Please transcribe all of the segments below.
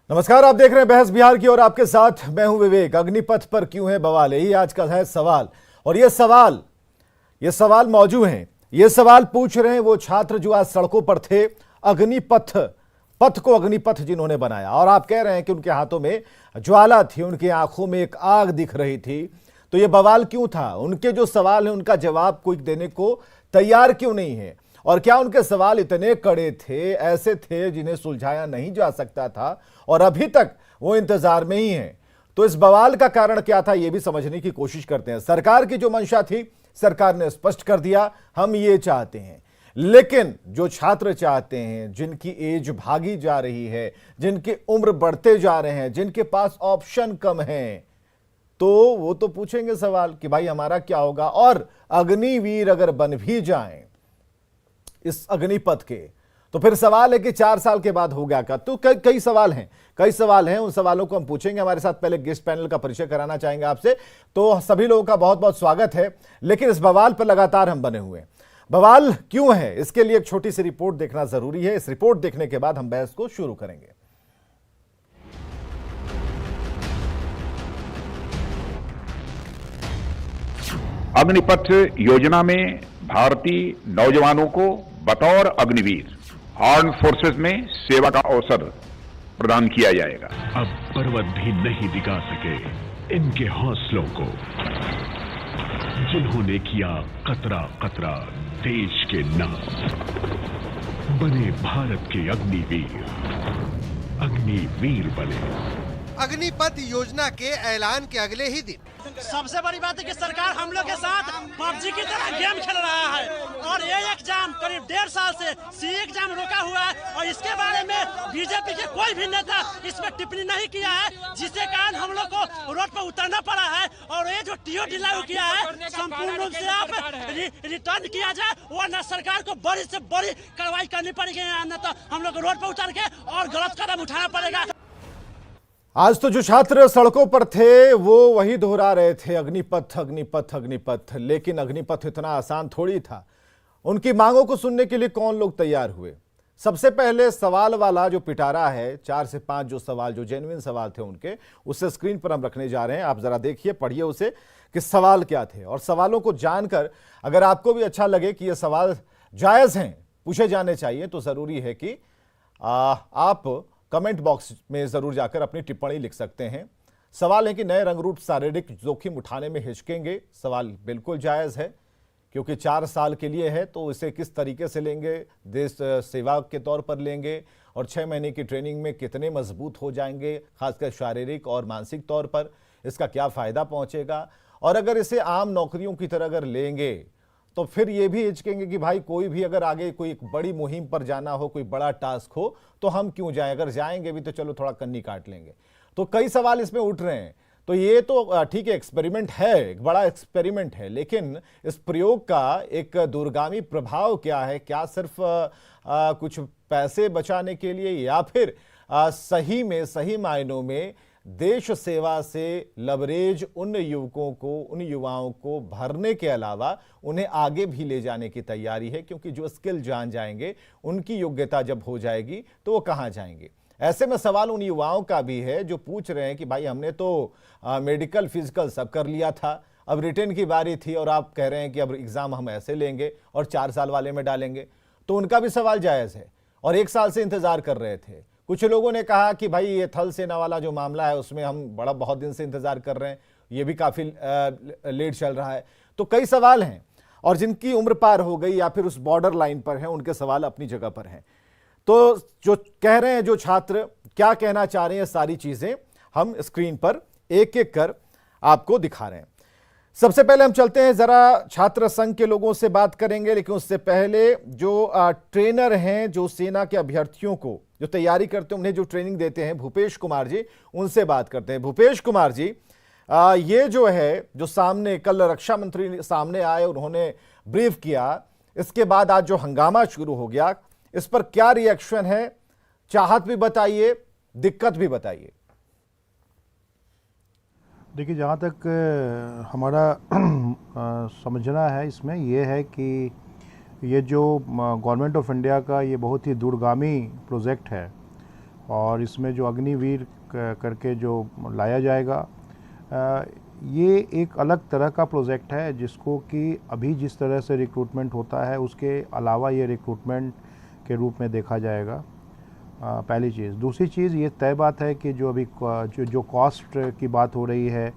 नमस्कार, आप देख रहे हैं बहस बिहार की और आपके साथ मैं हूं विवेक। अग्निपथ पर क्यों है बवाल, यही आज का है सवाल। और ये सवाल मौजूद हैं। ये सवाल पूछ रहे हैं वो छात्र जो आज सड़कों पर थे। अग्निपथ पथ को अग्निपथ जिन्होंने बनाया, और आप कह रहे हैं कि उनके हाथों में ज्वाला थी, उनकी आंखों में एक आग दिख रही थी। तो ये बवाल क्यों था? उनके जो सवाल है उनका जवाब कोई देने को तैयार क्यों नहीं है? और क्या उनके सवाल इतने कड़े थे, ऐसे थे जिन्हें सुलझाया नहीं जा सकता था और अभी तक वो इंतजार में ही हैं? तो इस बवाल का कारण क्या था, यह भी समझने की कोशिश करते हैं। सरकार की जो मंशा थी, सरकार ने स्पष्ट कर दिया, हम ये चाहते हैं। लेकिन जो छात्र चाहते हैं, जिनकी एज भागी जा रही है, जिनकी उम्र बढ़ते जा रहे हैं, जिनके पास ऑप्शन कम है, तो वो तो पूछेंगे सवाल कि भाई हमारा क्या होगा। और अग्निवीर अगर बन भी जाएं इस अग्निपथ के, तो फिर सवाल है कि 4 साल के बाद होगा क्या? तो कई सवाल हैं। उन सवालों को हम पूछेंगे। हमारे साथ पहले गेस्ट पैनल का परिचय कराना चाहेंगे आपसे। तो सभी लोगों का बहुत बहुत स्वागत है। लेकिन इस बवाल पर लगातार हम बने हुए हैं। बवाल क्यों है, इसके लिए एक छोटी सी रिपोर्ट देखना जरूरी है। इस रिपोर्ट देखने के बाद हम बहस को शुरू करेंगे। अग्निपथ योजना में भारतीय नौजवानों को बतौर अग्निवीर आर्म फोर्सेस में सेवा का अवसर प्रदान किया जाएगा। अब पर्वत भी नहीं दिखा सके इनके हौसलों को, जिन्होंने किया कतरा कतरा देश के नाम, बने भारत के अग्निवीर बने। अग्निपथ योजना के ऐलान के अगले ही दिन सबसे बड़ी बात है कि सरकार हम लोग के साथ पबजी की तरह गेम खेल रहा है। और ये एग्जाम करीब 1.5 साल से सी एग्जाम रोका हुआ है और इसके बारे में बीजेपी के कोई भी नेता इस पर टिप्पणी नहीं किया है, जिसके कारण हम लोग को रोड पर उतरना पड़ा है। और ये जो टीओडी लागू किया है, संपूर्ण रूप से आप रिटर्न किया जाए, वरना सरकार को बड़ी से बड़ी कार्रवाई करनी पड़ेगी, अन्यथा हम लोग रोड पर उतर के और गलत कदम उठाना पड़ेगा। आज तो जो छात्र सड़कों पर थे वो वही दोहरा रहे थे, अग्निपथ अग्निपथ अग्निपथ। लेकिन अग्निपथ इतना आसान थोड़ी था। उनकी मांगों को सुनने के लिए कौन लोग तैयार हुए? सबसे पहले सवाल वाला जो पिटारा है, 4 से 5 जो सवाल, जो जेन्युइन सवाल थे उनके, उससे स्क्रीन पर हम रखने जा रहे हैं। आप जरा देखिए, पढ़िए उसे कि सवाल क्या थे। और सवालों को जानकर अगर आपको भी अच्छा लगे कि ये सवाल जायज हैं, पूछे जाने चाहिए, तो जरूरी है कि आप कमेंट बॉक्स में जरूर जाकर अपनी टिप्पणी लिख सकते हैं। सवाल है कि नए रंग रूप शारीरिक जोखिम उठाने में हिचकेंगे? सवाल बिल्कुल जायज है, क्योंकि 4 साल के लिए है, तो इसे किस तरीके से लेंगे? देश सेवा के तौर पर लेंगे? और 6 महीने की ट्रेनिंग में कितने मजबूत हो जाएंगे, खासकर शारीरिक और मानसिक तौर पर? इसका क्या फायदा पहुंचेगा? और अगर इसे आम नौकरियों की तरह अगर लेंगे, तो फिर ये भी हिचकेंगे कि भाई कोई भी अगर आगे कोई एक बड़ी मुहिम पर जाना हो, कोई बड़ा टास्क हो, तो हम क्यों जाएं? अगर जाएंगे भी तो चलो थोड़ा कन्नी काट लेंगे। तो कई सवाल इसमें उठ रहे हैं। तो ये तो ठीक है, एक्सपेरिमेंट है, एक बड़ा एक्सपेरिमेंट है, लेकिन इस प्रयोग का एक दूरगामी प्रभाव क्या है? क्या सिर्फ कुछ पैसे बचाने के लिए, या फिर सही में, सही मायनों में देश सेवा से लवरेज उन युवकों को, उन युवाओं को भरने के अलावा उन्हें आगे भी ले जाने की तैयारी है? क्योंकि जो स्किल जान जाएंगे, उनकी योग्यता जब हो जाएगी, तो वो कहां जाएंगे? ऐसे में सवाल उन युवाओं का भी है जो पूछ रहे हैं कि भाई हमने तो मेडिकल फिजिकल सब कर लिया था, अब रिटर्न की बारी थी और आप कह रहे हैं कि अब एग्जाम हम ऐसे लेंगे और 4 साल वाले में डालेंगे। तो उनका भी सवाल जायज है। और 1 साल से इंतजार कर रहे थे। कुछ लोगों ने कहा कि भाई ये थल सेना वाला जो मामला है उसमें हम बहुत दिन से इंतजार कर रहे हैं, ये भी काफी लेट चल रहा है। तो कई सवाल हैं, और जिनकी उम्र पार हो गई या फिर उस बॉर्डर लाइन पर हैं, उनके सवाल अपनी जगह पर हैं। तो जो कह रहे हैं, जो छात्र क्या कहना चाह रहे हैं, सारी चीजें हम स्क्रीन पर एक एक कर आपको दिखा रहे हैं। सबसे पहले हम चलते हैं, जरा छात्र संघ के लोगों से बात करेंगे। लेकिन उससे पहले जो ट्रेनर हैं, जो सेना के अभ्यर्थियों को जो तैयारी करते हैं, उन्हें जो ट्रेनिंग देते हैं, भूपेश कुमार जी, उनसे बात करते हैं। भूपेश कुमार जी, ये जो है, जो सामने कल रक्षा मंत्री सामने आए, उन्होंने ब्रीफ किया, इसके बाद आज जो हंगामा शुरू हो गया, इस पर क्या रिएक्शन है? चाहत भी बताइए, दिक्कत भी बताइए। देखिए, जहाँ तक हमारा समझना है इसमें यह है कि ये जो गवर्नमेंट ऑफ इंडिया का ये बहुत ही दूरगामी प्रोजेक्ट है, और इसमें जो अग्निवीर करके जो लाया जाएगा, ये एक अलग तरह का प्रोजेक्ट है जिसको कि अभी जिस तरह से रिक्रूटमेंट होता है उसके अलावा ये रिक्रूटमेंट के रूप में देखा जाएगा। पहली चीज़। दूसरी चीज़, ये तय बात है कि जो अभी जो कॉस्ट की बात हो रही है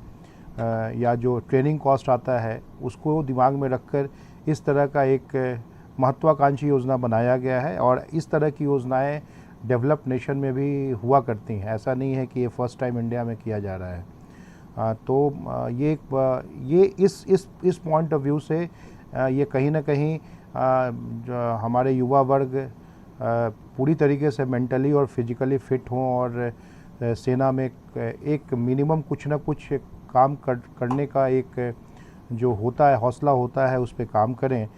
या जो ट्रेनिंग कॉस्ट आता है उसको दिमाग में रखकर इस तरह का एक महत्वाकांक्षी योजना बनाया गया है और इस तरह की योजनाएं डेवलप्ड नेशन में भी हुआ करती हैं। ऐसा नहीं है कि ये फर्स्ट टाइम इंडिया में किया जा रहा है। तो ये इस पॉइंट ऑफ व्यू से ये कहीं ना कहीं हमारे युवा वर्ग पूरी तरीके से मेंटली और फिजिकली फिट हों और सेना में एक मिनिमम कुछ ना कुछ काम करने का एक जो होता है हौसला होता है उस पर काम करें।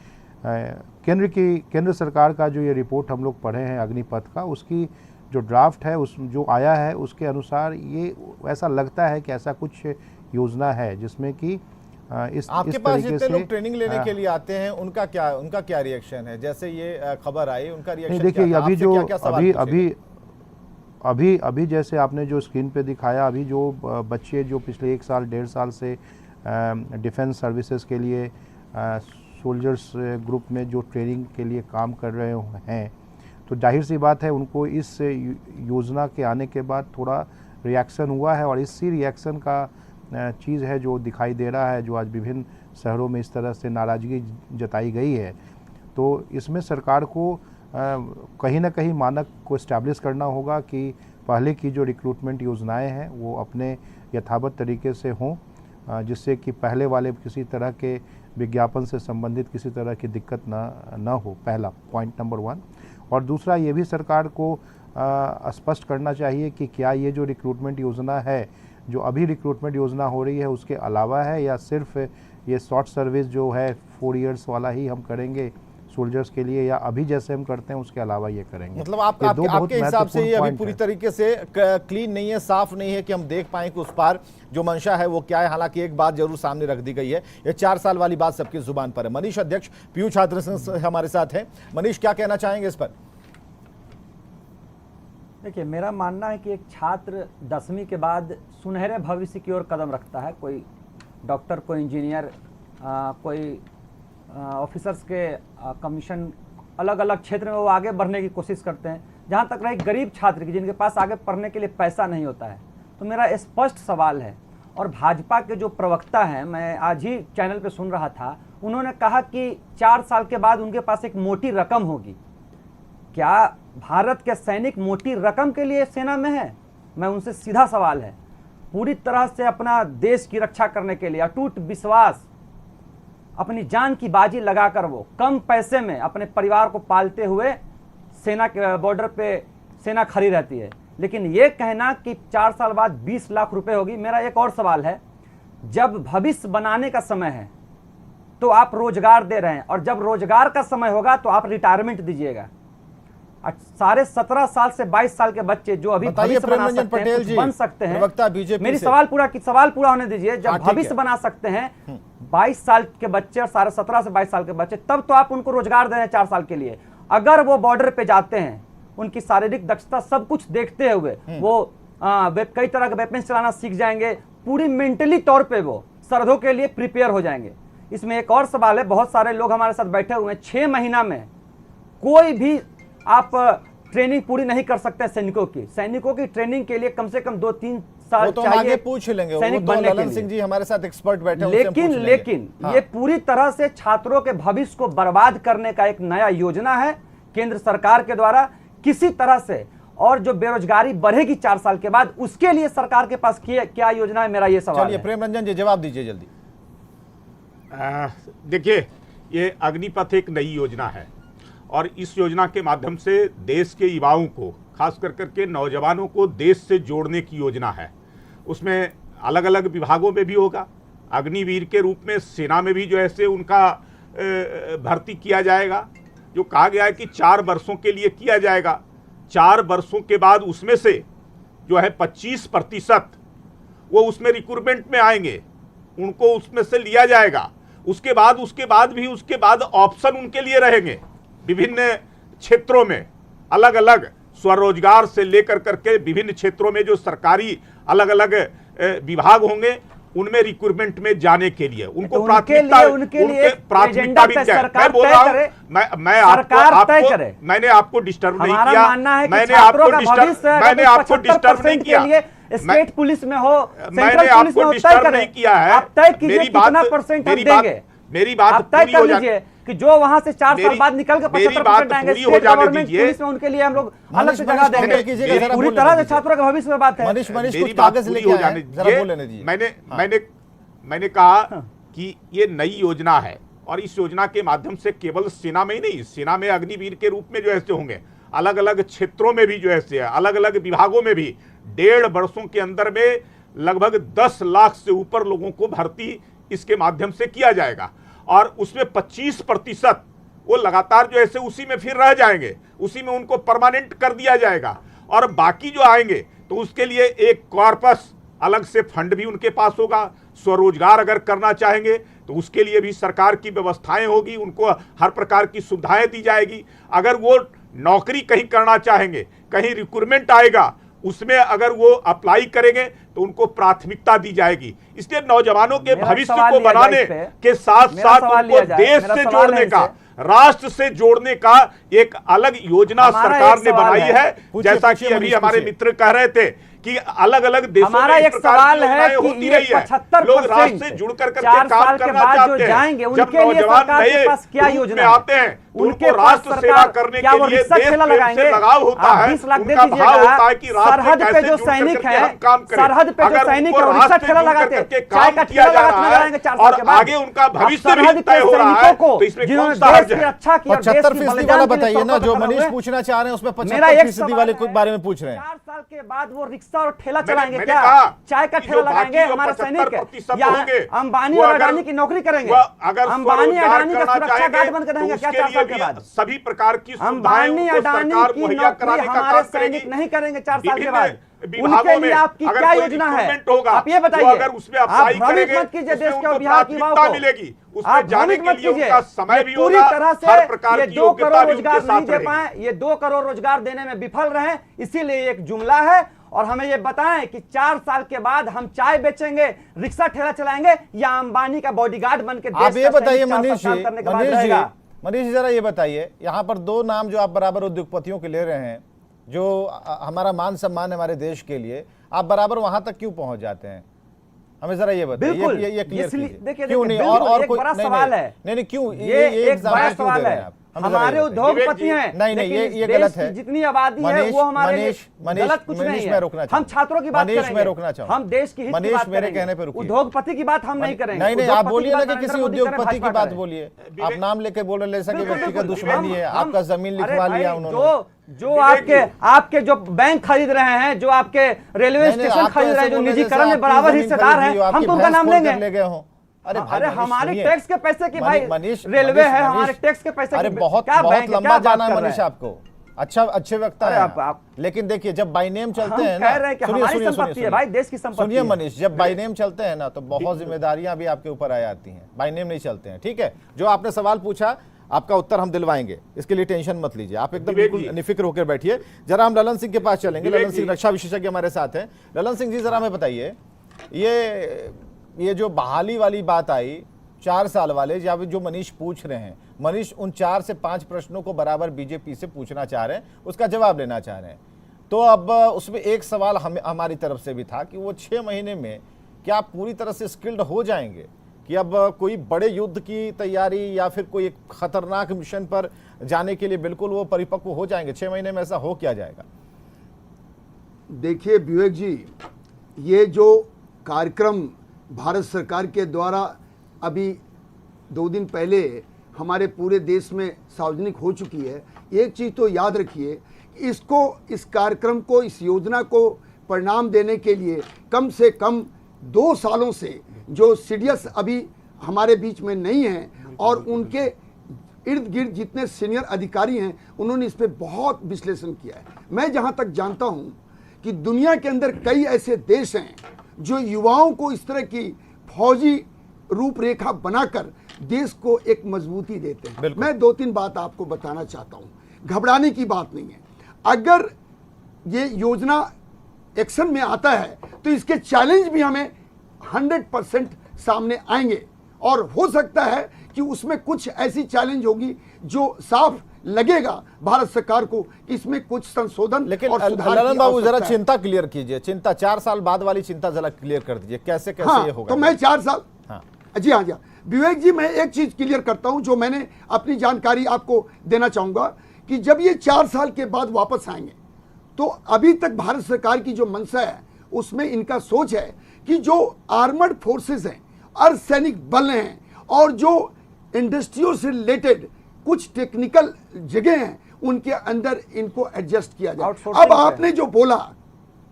केंद्र सरकार का जो ये रिपोर्ट हम लोग पढ़े हैं अग्निपथ का, उसकी जो ड्राफ्ट है उस जो आया है उसके अनुसार ये ऐसा लगता है कि ऐसा कुछ योजना है जिसमें कि आपके पास जितने लोग ट्रेनिंग लेने के लिए आते हैं उनका क्या रिएक्शन है? जैसे ये खबर आई उनका रिएक्शन देखिए, अभी जैसे आपने जो स्क्रीन पे दिखाया, अभी जो बच्चे जो पिछले 1 साल 1.5 साल से डिफेंस सर्विसेज के लिए सोल्जर्स ग्रुप में जो ट्रेनिंग के लिए काम कर रहे हैं, तो जाहिर सी बात है उनको इस योजना के आने के बाद थोड़ा रिएक्शन हुआ है और इसी रिएक्शन का चीज़ है जो दिखाई दे रहा है, जो आज विभिन्न शहरों में इस तरह से नाराज़गी जताई गई है। तो इसमें सरकार को कहीं ना कहीं मानक को इस्टेब्लिश करना होगा कि पहले की जो रिक्रूटमेंट योजनाएं हैं वो अपने यथावत तरीके से हों, जिससे कि पहले वाले किसी तरह के विज्ञापन से संबंधित किसी तरह की दिक्कत ना हो। पहला पॉइंट नंबर 1। और दूसरा, ये भी सरकार को स्पष्ट करना चाहिए कि क्या ये जो रिक्रूटमेंट योजना है, जो अभी रिक्रूटमेंट योजना हो रही है, उसके अलावा है या सिर्फ ये शॉर्ट सर्विस जो है 4 इयर्स वाला ही हम करेंगे सोल्जर्स के लिए, या अभी जैसे हम करते हैं उसके अलावा ये करेंगे। मतलब आपके हिसाब से ये अभी पूरी तरीके से क्लीन नहीं है, साफ नहीं है कि हम देख पाएं कि उस पार जो मंशा है वो क्या है। हालांकि एक बात जरूर सामने रख दी गई है, ये 4 साल वाली बात सबकी जुबान पर है। मनीष अध्यक्ष पीयू छात्र संघ हमारे साथ हैं। मनीष, क्या कहना चाहेंगे इस पर? देखिए, मेरा मानना है कि एक छात्र 10वीं के बाद सुनहरे भविष्य की ओर कदम रखता है। कोई डॉक्टर, कोई इंजीनियर, कोई ऑफिसर्स के कमीशन, अलग अलग क्षेत्र में वो आगे बढ़ने की कोशिश करते हैं। जहाँ तक रही गरीब छात्र की, जिनके पास आगे पढ़ने के लिए पैसा नहीं होता है, तो मेरा स्पष्ट सवाल है, और भाजपा के जो प्रवक्ता हैं, मैं आज ही चैनल पे सुन रहा था, उन्होंने कहा कि 4 साल के बाद उनके पास एक मोटी रकम होगी। क्या भारत के सैनिक मोटी रकम के लिए सेना में है? मैं उनसे सीधा सवाल है। पूरी तरह से अपना देश की रक्षा करने के लिए अटूट विश्वास, अपनी जान की बाजी लगाकर वो कम पैसे में अपने परिवार को पालते हुए सेना के बॉर्डर पे सेना खड़ी रहती है। लेकिन ये कहना कि 4 साल बाद 20 लाख रुपए होगी, मेरा एक और सवाल है, जब भविष्य बनाने का समय है तो आप रोजगार दे रहे हैं, और जब रोजगार का समय होगा तो आप रिटायरमेंट दीजिएगा। 17.5 साल से 22 साल के बच्चे जो अभी भविष्य बना सकते हैं, कुछ बन सकते हैं, मेरी सवाल पूरा होने दीजिए। जब भविष्य बना सकते हैं 22 साल के बच्चे और 17.5 से 22 साल के बच्चे, तब तो आप उनको रोजगार दे रहे हैं 4 साल के लिए। अगर वो बॉर्डर पे जाते हैं, उनकी शारीरिक दक्षता सब कुछ देखते हुए वो कई तरह के वेपन चलाना सीख जाएंगे, पूरी मेंटली तौर पे वो सरहदों के लिए प्रिपेयर हो जाएंगे। इसमें एक और सवाल है, बहुत सारे लोग हमारे साथ बैठे हुए हैं, 6 महीना में कोई भी आप ट्रेनिंग पूरी नहीं कर सकते। सैनिकों की ट्रेनिंग के लिए कम से कम 2-3 साल तो चाहिए। आगे पूछ लेंगे, सैनिक तो बनने के ललन लिए। सिंह जी हमारे साथ एक्सपर्ट बैठे हैं, लेकिन ये पूरी तरह से छात्रों के भविष्य को बर्बाद करने का एक नया योजना है केंद्र सरकार के द्वारा किसी तरह से। और जो बेरोजगारी बढ़ेगी 4 साल के बाद, उसके लिए सरकार के पास क्या योजना है, मेरा ये सवाल है। चलिए प्रेम रंजन जी जवाब दीजिए जल्दी। देखिए, ये अग्निपथ एक नई योजना है और इस योजना के माध्यम से देश के युवाओं को, खास कर करके नौजवानों को देश से जोड़ने की योजना है। उसमें अलग अलग विभागों में भी होगा। अग्निवीर के रूप में सेना में भी जो है से उनका भर्ती किया जाएगा, जो कहा गया है कि 4 वर्षों के लिए किया जाएगा। 4 वर्षों के बाद उसमें से जो है 25% वो उसमें रिक्रूटमेंट में आएंगे, उनको उसमें से लिया जाएगा। उसके बाद ऑप्शन उनके लिए रहेंगे विभिन्न क्षेत्रों में, अलग अलग स्वरोजगार से लेकर करके विभिन्न क्षेत्रों में जो सरकारी अलग अलग विभाग होंगे उनमें रिक्रूटमेंट में जाने के लिए उनको तो प्राथमिकता उनके लिए प्राथमिकता भी दिया। मैं बोल रहा हूं, मैं आपको मैंने आपको डिस्टर्ब नहीं किया, मैंने आपको डिस्टर्ब नहीं किया, स्टेट पुलिस में हो, मैंने आपको डिस्टर्ब नहीं किया है। आप तय कीजिए कितना परसेंट हम देंगे, मेरी बात तय कर लीजिए कि जो वहां से 4 साल बाद निकल के 75% आएंगे स्टेट गवर्नमेंट पुलिस में, उनके लिए हम लोग अलग से जगह देंगे। पूरी तरह से छात्रों के भविष्य में बात है। मनीष कुछ कागज लेके आए, जरा बोल लेने दीजिए। मैंने कहा कि ये नई योजना है और इस योजना के माध्यम से केवल सेना में ही नहीं, सेना में अग्निवीर के रूप में जो ऐसे होंगे, अलग अलग क्षेत्रों में भी जो ऐसे है, अलग अलग विभागों में भी 1.5 वर्षों के अंदर में लगभग 10 लाख से ऊपर लोगों को भर्ती इसके माध्यम से किया जाएगा और उसमें 25% वो लगातार जो ऐसे उसी में फिर रह जाएंगे, उसी में उनको परमानेंट कर दिया जाएगा और बाकी जो आएंगे तो उसके लिए एक कॉर्पस अलग से फंड भी उनके पास होगा। स्वरोजगार अगर करना चाहेंगे तो उसके लिए भी सरकार की व्यवस्थाएं होगी, उनको हर प्रकार की सुविधाएं दी जाएगी। अगर वो नौकरी कहीं करना चाहेंगे, कहीं रिक्रूटमेंट आएगा, उसमें अगर वो अप्लाई करेंगे तो उनको प्राथमिकता दी जाएगी। इसलिए नौजवानों के भविष्य को बनाने के साथ साथ उनको देश से जोड़ने का, राष्ट्र से जोड़ने का एक अलग योजना सरकार ने बनाई है। जैसा कि अभी हमारे मित्र कह रहे थे कि अलग अलग देशों में एक सवाल है कि होती रही है, 75% लोग राष्ट्र से जुड़ कर काम करना चाहते हैं। जब नौजवान नए रूप में आते हैं तो उनको राष्ट्र सेवा करने के लिए देश प्रेम से लगाव होता है, उनका भाव होता है कि राष्ट्र कैसे जुड़ करके हम काम करें। अगर उनको राष्ट्र से जुड़ करके काम किया जा रहा है और आगे उनका भविष्य भी तय हो रहा है तो इसमें कौन सा हर्ज है? 75% वाला बताइए ना, जो मनीष पूछना चाह रहे हैं उसमें 75% वाले के बारे में पूछ रहे हैं। 4 साल के बाद वो रिक्शा और ठेला चलाएंगे क्या? चाय का ठेला लगाएंगे हमारे सैनिक, या अंबानी और अडानी की नौकरी करेंगे? अंबानी अडानी का सुरक्षा गार्ड बनकर रहेंगे क्या 4 साल के बाद? सभी प्रकार की अंबानी अडानी की नौकरी हमारे सैनिक नहीं करेंगे 4 साल के बाद। उनके लिए आपकी क्या योजना है? आप ये बताइए। अगर उसमें अप्लाई करेंगे मत कीजिए देश के बिहार की युवाओं को, मिलेगी, उसमें जाने के लिए उनका समय भी पूरी होगा, तरह से हर प्रकार ये की 2 करोड़ रोजगार नहीं दे रहेगी। पाए, ये 2 करोड़ रोजगार देने में विफल रहे, इसीलिए एक जुमला है। और हमें ये बताएं कि 4 साल के बाद हम चाय बेचेंगे, रिक्शा ठेला चलाएंगे या अंबानी का बॉडीगार्ड बन के आप ये बताइए मनीष जी, जरा ये बताइए, यहाँ पर 2 नाम जो आप बराबर उद्योगपतियों के ले रहे हैं, जो हमारा मान सम्मान है हमारे देश के लिए, आप बराबर वहां तक क्यों पहुंच जाते हैं? हमें जरा ये बताइए, ये क्लियर कीजिए। क्यों नहीं? और कोई बड़ा सवाल है। नहीं क्यों ये एक बड़ा सवाल है। हमारे उद्योगपति हैं, नहीं ये गलत है। जितनी आबादी है वो हमारे लिए गलत कुछ नहीं है। हम छात्रों की बात करेंगे, हम देश की हित की बात करेंगे, उद्योगपति की बात हम नहीं करेंगे। नहीं आप बोलिए ना कि किसी उद्योगपति की बात बोलिए। आप नाम लेके बोल रहे हैं कि व्यक्ति का दुश्मनी है, आपका जमीन लिखवा लिया उन्होंने। जो आपके जो बैंक खरीद रहे हैं, जो आपके रेलवे स्टेशन खरीद रहे हैं, जो निजीकरण में बराबर हिस्सेदार हैं, हम तो उनका नाम लेंगे। अरे हमारे टैक्स के पैसे की भाई रेलवे है, हमारे टैक्स के पैसे। अरे बहुत लंबा जाना है मनीष आपको। अच्छा अच्छे वक्त है आप, लेकिन देखिए जब बाई नेम चलते हैं ना, सुनिए मनीष, जब बाई नेम चलते हैं ना तो बहुत जिम्मेदारियां भी आपके ऊपर आ जाती हैं। बाई नेम नहीं चलते हैं, ठीक है। जो आपने सवाल पूछा आपका उत्तर हम दिलवाएंगे, इसके लिए टेंशन मत लीजिए, आप एकदम बिल्कुल निफिक्र होकर बैठिए। जरा हम ललन सिंह के पास चलेंगे। ललन सिंह रक्षा विशेषज्ञ हमारे साथ हैं। ललन सिंह जी, जरा हमें बताइए, ये जो बहाली वाली बात आई 4 साल वाले, जो मनीष पूछ रहे हैं, मनीष उन 4 से 5 प्रश्नों को बराबर बीजेपी से पूछना चाह रहे हैं, उसका जवाब लेना चाह रहे हैं। तो अब उसमें एक सवाल हमारी तरफ से भी था कि वो 6 महीने में क्या पूरी तरह से स्किल्ड हो जाएंगे, कि अब कोई बड़े युद्ध की तैयारी या फिर कोई एक खतरनाक मिशन पर जाने के लिए बिल्कुल वो परिपक्व हो जाएंगे? 6 महीने में ऐसा हो क्या जाएगा? देखिए विवेक जी, ये जो कार्यक्रम भारत सरकार के द्वारा अभी 2 दिन पहले हमारे पूरे देश में सार्वजनिक हो चुकी है, एक चीज़ तो याद रखिए, इस कार्यक्रम को, इस योजना को परिणाम देने के लिए कम से कम 2 सालों से जो सीडीएस अभी हमारे बीच में नहीं हैं और उनके इर्द गिर्द जितने सीनियर अधिकारी हैं, उन्होंने इस पर बहुत विश्लेषण किया है। मैं जहाँ तक जानता हूँ कि दुनिया के अंदर कई ऐसे देश हैं जो युवाओं को इस तरह की फौजी रूपरेखा बनाकर देश को एक मजबूती देते हैं। मैं 2-3 बात आपको बताना चाहता हूं, घबराने की बात नहीं है। अगर ये योजना एक्शन में आता है तो इसके चैलेंज भी हमें 100% सामने आएंगे और हो सकता है कि उसमें कुछ ऐसी चैलेंज होगी जो साफ लगेगा भारत सरकार को कि इसमें कुछ संशोधन लेकिन और सुधार ललन की बाबू जरा आवश्यकता है। चिंता क्लियर कीजिए, चिंता 4 साल बाद वाली चिंता जरा क्लियर कर दीजिए, कैसे कैसे हाँ, ये होगा? तो मैं 4 साल हाँ। जी हाँ जी हाँ। विवेक जी, मैं एक चीज क्लियर करता हूं जो मैंने अपनी जानकारी आपको देना चाहूंगा कि जब ये 4 साल के बाद वापस आएंगे तो अभी तक भारत सरकार की जो मंशा है उसमें इनका सोच है कि जो आर्मर्ड फोर्सेस हैं, अर्धसैनिक बल हैं और जो इंडस्ट्रियों से रिलेटेड कुछ टेक्निकल जगह हैं उनके अंदर इनको एडजस्ट किया जाए। Outsourcing अब आपने जो बोला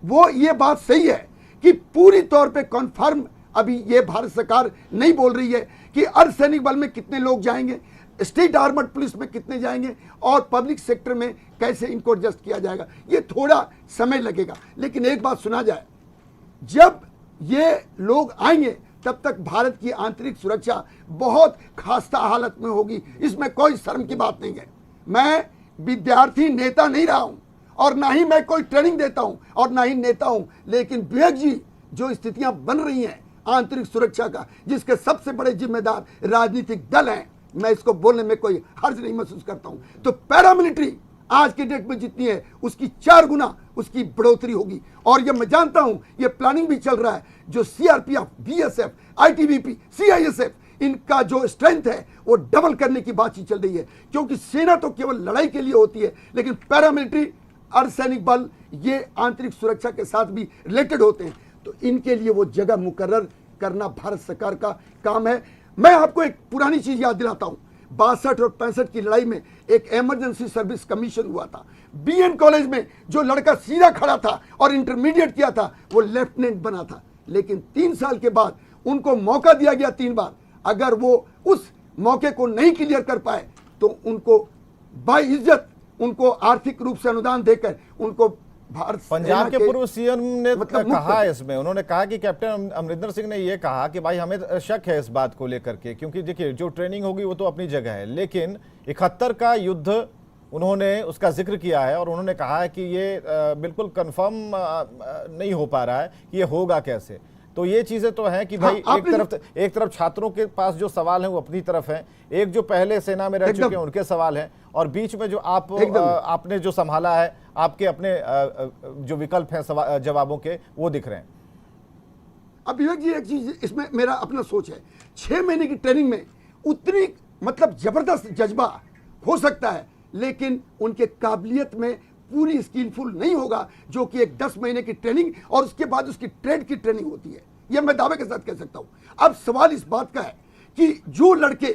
वो ये बात सही है कि पूरी तौर पे कन्फर्म अभी ये भारत सरकार नहीं बोल रही है कि अर्धसैनिक बल में कितने लोग जाएंगे, स्टेट आर्मर्ड पुलिस में कितने जाएंगे और पब्लिक सेक्टर में कैसे इनको एडजस्ट किया जाएगा। ये थोड़ा समय लगेगा, लेकिन एक बात सुना जाए, जब ये लोग आएंगे तब तक भारत की आंतरिक सुरक्षा बहुत खास्ता हालत में होगी, इसमें कोई शर्म की बात नहीं है। मैं विद्यार्थी नेता नहीं रहा हूं और ना ही मैं कोई ट्रेनिंग देता हूं और ना ही नेता हूं, लेकिन विवेक जी जो स्थितियां बन रही हैं आंतरिक सुरक्षा का, जिसके सबसे बड़े जिम्मेदार राजनीतिक दल हैं, मैं इसको बोलने में कोई हर्ज नहीं महसूस करता हूं। तो पैरामिलिट्री आज के डेट में जितनी है उसकी 4 गुना उसकी बढ़ोतरी होगी और ये मैं जानता हूं ये प्लानिंग भी चल रहा है। जो सीआरपीएफ, बीएसएफ, आईटीबीपी, सीआईएसएफ, इनका जो स्ट्रेंथ है वो डबल करने की बातचीत चल रही है, क्योंकि सेना तो केवल लड़ाई के लिए होती है, लेकिन पैरामिलिट्री, अर्धसैनिक बल, ये आंतरिक सुरक्षा के साथ भी रिलेटेड होते हैं। तो इनके लिए वो जगह मुकर्रर करना भारत सरकार का काम है। मैं आपको एक पुरानी चीज याद दिलाता हूं, 62 और 65 की लड़ाई में एक इमरजेंसी सर्विस कमीशन हुआ था। बीएन कॉलेज में जो लड़का सीधा खड़ा था और इंटरमीडिएट किया था वो लेफ्टिनेंट बना था, लेकिन 3 साल के बाद उनको मौका दिया गया 3 बार। अगर वो उस मौके को नहीं क्लियर कर पाए तो उनको बाइज्जत उनको आर्थिक रूप से अनुदान देकर उनको भारत पंजाब के पूर्व सीएम ने मतलब कहा इसमें, उन्होंने कहा कि कैप्टन अमरिंदर सिंह ने यह कहा कि भाई हमें शक है इस बात को लेकर के, क्योंकि देखिए जो ट्रेनिंग होगी वो तो अपनी जगह है, लेकिन 71 का युद्ध उन्होंने उसका जिक्र किया है और उन्होंने कहा है कि ये बिल्कुल कंफर्म नहीं हो पा रहा है कि ये होगा कैसे। तो ये चीजें तो हैं कि भाई एक तरफ छात्रों के पास जो सवाल हैं वो अपनी तरफ हैं, एक जो पहले सेना में रह चुके हैं उनके सवाल हैं, और बीच में जो आपने जो संभाला है आपके अपने जो विकल्प हैं जवाबों के वो दिख रहे हैं। अब विवेक जी एक चीज इसमें मेरा अपना सोच है, 6 महीने की ट्रेनिंग में उतनी मतलब जबरदस्त जज्बा हो सकता है, लेकिन उनके काबिलियत में पूरी स्किलफुल नहीं होगा जो कि एक 10 महीने की ट्रेनिंग और उसके बाद उसकी ट्रेड की ट्रेनिंग होती है। यह मैं दावे के साथ कह सकता हूं। अब सवाल इस बात का है कि जो लड़के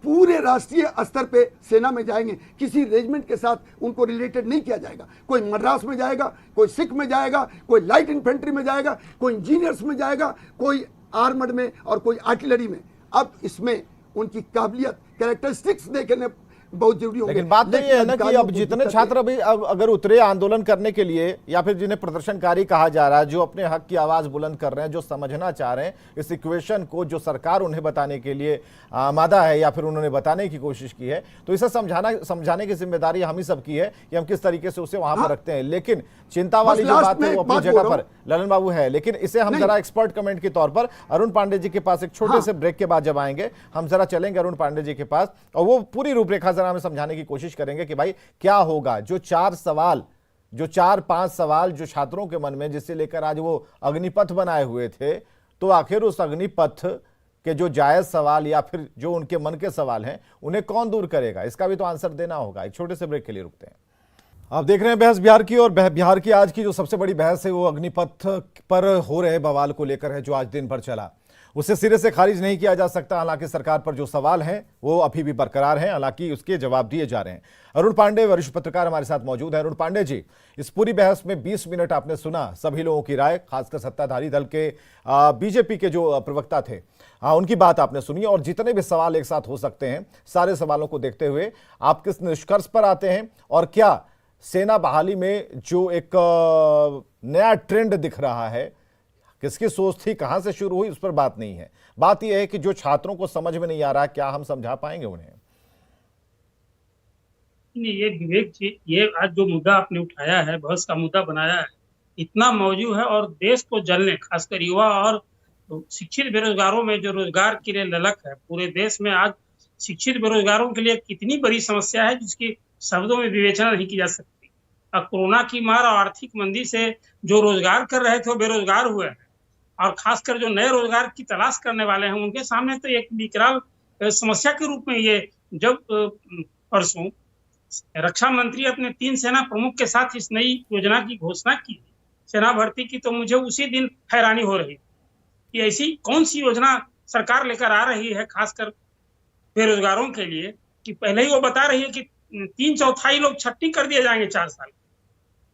पूरे राष्ट्रीय स्तर पे सेना में जाएंगे, किसी रेजिमेंट के साथ उनको रिलेटेड नहीं किया जाएगा। कोई मद्रास में जाएगा, कोई सिख में जाएगा, कोई लाइट इन्फेंट्री में जाएगा, कोई इंजीनियर्स में जाएगा, कोई आर्मर्ड में और कोई आर्टिलरी में। अब इसमें उनकी काबिलियत, कैरेक्टरिस्टिक्स देखने बहुत जरूरी होगी। लेकिन बात तो ये है ना कि अब जितने छात्र अभी अगर उतरे आंदोलन करने के लिए, या फिर जिन्हें प्रदर्शनकारी कहा जा रहा है, जो अपने हक की आवाज बुलंद कर रहे हैं, जो समझना चाह रहे हैं इस इक्वेशन को, जो सरकार उन्हें बताने के लिए आमादा है या फिर उन्होंने बताने की कोशिश की है, तो इसे समझाने की जिम्मेदारी हम ही सबकी है कि हम किस तरीके से उसे वहां पर रखते हैं। लेकिन चिंता वाली जो बात है वो अपनी जगह पर ललन बाबू है, लेकिन इसे हम जरा एक्सपर्ट कमेंट के तौर पर अरुण पांडे जी के पास एक छोटे से ब्रेक के बाद जब आएंगे, हम जरा चलेंगे अरुण पांडे जी के पास और वो पूरी रूपरेखा हमें समझाने की कोशिश करेंगे कि भाई क्या होगा। जो 4-5 सवाल जो छात्रों के मन में, जिससे लेकर आज वो अग्निपथ बनाए हुए थे, तो आखिर उस अग्निपथ के जो जायज सवाल या फिर जो उनके मन के सवाल हैं उन्हें कौन दूर करेगा, इसका भी तो आंसर देना होगा। एक छोटे से ब्रेक के लिए रुकते हैं। आप देख रहे हैं बहस बिहार की, और बिहार की आज की जो सबसे बड़ी बहस है वो अग्निपथ पर हो रहे बवाल को लेकर है, जो आज दिन भर चला। उसे सिरे से खारिज नहीं किया जा सकता, हालांकि सरकार पर जो सवाल हैं वो अभी भी बरकरार हैं, हालांकि उसके जवाब दिए जा रहे हैं। अरुण पांडे वरिष्ठ पत्रकार हमारे साथ मौजूद है। अरुण पांडे जी, इस पूरी बहस में 20 मिनट आपने सुना सभी लोगों की राय, खासकर सत्ताधारी दल के बीजेपी के जो प्रवक्ता थे उनकी बात आपने सुनी, और जितने भी सवाल एक साथ हो सकते हैं सारे सवालों को देखते हुए आप किस निष्कर्ष पर आते हैं, और क्या सेना बहाली में जो एक नया ट्रेंड दिख रहा है, किसकी सोच थी, कहां से शुरू हुई, उस पर बात नहीं है। बात यह है कि जो छात्रों को समझ में नहीं आ रहा, क्या हम समझा पाएंगे उन्हें? में ये विवेक जी, ये आज जो मुद्दा आपने उठाया है, बहस का मुद्दा बनाया है, इतना मौजूद है और देश को जलने, खासकर युवा और शिक्षित बेरोजगारों में जो रोजगार के लिए ललक है, पूरे देश में आज शिक्षित बेरोजगारों के लिए कितनी बड़ी समस्या है जिसकी शब्दों में विवेचना नहीं की जा सकती। अब कोरोना की मार और आर्थिक मंदी से जो रोजगार कर रहे थे वो बेरोजगार हुए हैं, और खासकर जो नए रोजगार की तलाश करने वाले हैं उनके सामने तो एक विकराल समस्या के रूप में ये, जब परसों रक्षा मंत्री अपने 3 सेना प्रमुख के साथ इस नई योजना की घोषणा की, सेना भर्ती की, तो मुझे उसी दिन हैरानी हो रही कि ऐसी कौन सी योजना सरकार लेकर आ रही है खासकर बेरोजगारों के लिए, कि पहले ही वो बता रही है कि 3/4 लोग छट्टी कर दिए जाएंगे 4 साल।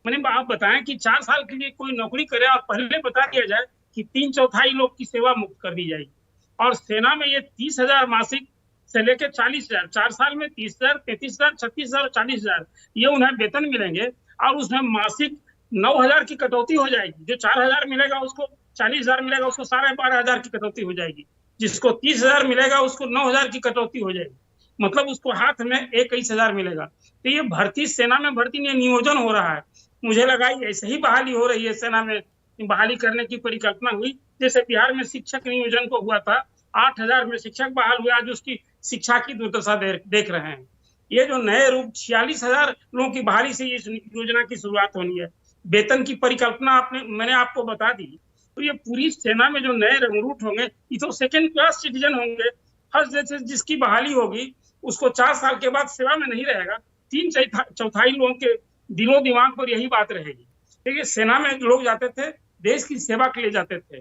मैंने आप बताएं कि 4 साल के लिए कोई नौकरी करे और पहले बता दिया जाए कि 3/4 लोग की सेवा मुक्त कर दी जाएगी, और सेना में ये 30,000 मासिक से लेकर 40,000, 4 साल में 30,000, 33,000, 36,000 और 40,000 ये उन्हें वेतन मिलेंगे, और उसमें मासिक 9,000 की कटौती हो जाएगी। जो 4,000 मिलेगा उसको 40,000 मिलेगा, उसको 12,500 की कटौती हो जाएगी। जिसको 30,000 मिलेगा उसको 9,000 की कटौती हो जाएगी, मतलब उसको हाथ में 21,000 मिलेगा। तो ये भर्ती, सेना में भर्ती में नियोजन हो रहा है। मुझे लगा ऐसे ही बहाली हो रही है, सेना में बहाली करने की परिकल्पना हुई, जैसे बिहार में शिक्षक नियोजन को हुआ था, 8,000 में शिक्षक बहाल हुए, आज उसकी शिक्षा की दुर्दशा देख रहे हैं। ये जो नए रूप 46,000 लोगों की बहाली से इस योजना की शुरुआत होनी है। वेतन की परिकल्पना मैंने आपको बता दी। तो ये पूरी सेना में जो नए रिक्रूट होंगे ये तो सेकेंड क्लास सिटीजन होंगे। फर्स्ट जैसे जिसकी बहाली होगी उसको 4 साल के बाद सेवा में नहीं रहेगा। 3/4 लोगों के दिलो दिमाग पर यही बात रहेगी। देखिए, सेना में लोग जाते थे, देश की सेवा के लिए जाते थे,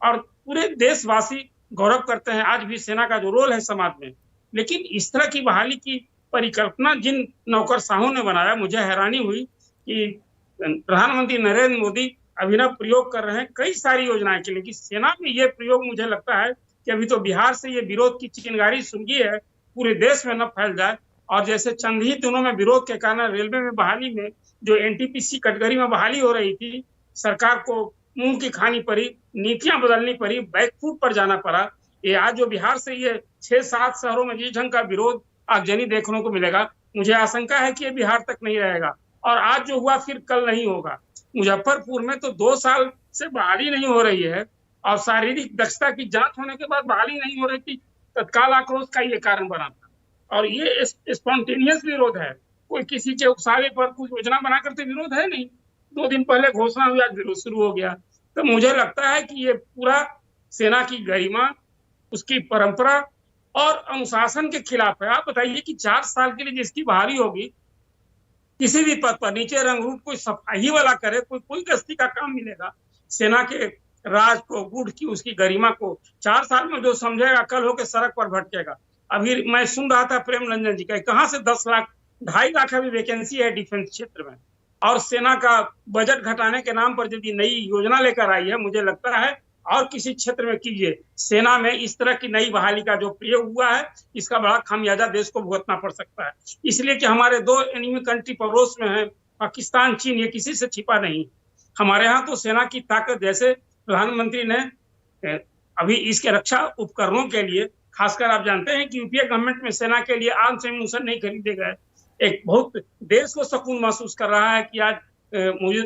और पूरे देशवासी गौरव करते हैं आज भी सेना का जो रोल है समाज में। लेकिन इस तरह की बहाली की परिकल्पना जिन नौकरशाहों ने बनाया, मुझे हैरानी हुई कि प्रधानमंत्री नरेंद्र मोदी अभिनव प्रयोग कर रहे हैं कई सारी योजनाएं के लिए, कि सेना में ये प्रयोग मुझे लगता है कि अभी तो बिहार से ये विरोध की चिंगारी सूंघी है, पूरे देश में न फैल जाए। और जैसे चंद ही दिनों में विरोध के कारण रेलवे में बहाली में जो एनटीपीसी कैटेगरी में बहाली हो रही थी, सरकार को मुंह की खानी पड़ी, नीतियां बदलनी पड़ी, बैकफुट पर जाना पड़ा। ये आज जो बिहार से ये 6-7 शहरों में जिस ढंग का विरोध आगजनी देखने को मिलेगा, मुझे आशंका है कि ये बिहार तक नहीं रहेगा, और आज जो हुआ फिर कल नहीं होगा। मुजफ्फरपुर में तो 2 साल से बहाली नहीं हो रही है, और शारीरिक दक्षता की जांच होने के बाद बहाली नहीं हो रही थी। तत्काल आक्रोश का ये कारण बना था, और ये स्पॉन्टेनियस विरोध है, कोई किसी के उकसावे पर कुछ योजना बनाकर तो विरोध है नहीं। 2 दिन पहले घोषणा हुई, आज विरोध शुरू हो गया। तो मुझे लगता है कि ये पूरा सेना की गरिमा, उसकी परंपरा और अनुशासन के खिलाफ है। आप बताइए कि 4 साल के लिए जिसकी बहाली होगी, किसी भी पद पर नीचे रंगरूट कोई सफाई वाला करे, कोई गश्ती का काम मिलेगा, सेना के राज को, गुड़ की, उसकी गरिमा को 4 साल में जो समझेगा कल होकर सड़क पर भटकेगा। अभी मैं सुन रहा था प्रेम रंजन जी का, कहां से 10 लाख 2.5 लाख अभी वैकेंसी है डिफेंस क्षेत्र में, और सेना का बजट घटाने के नाम पर यदि नई योजना लेकर आई है, मुझे लगता है और किसी क्षेत्र में कीजिए, सेना में इस तरह की नई बहाली का जो प्रयोग हुआ है, इसका बड़ा खामियाजा देश को भुगतना पड़ सकता है। इसलिए कि हमारे 2 एनिमी कंट्री पड़ोस में है, पाकिस्तान, चीन, ये किसी से छिपा नहीं। हमारे यहाँ तो सेना की ताकत, जैसे प्रधानमंत्री ने अभी इसके रक्षा उपकरणों के लिए, खासकर आप जानते हैं कि यूपीए गवर्नमेंट में सेना के लिए आर्म्स एम्यूनिशन नहीं खरीदे गए। एक बहुत देश को सुकून महसूस कर रहा है कि आज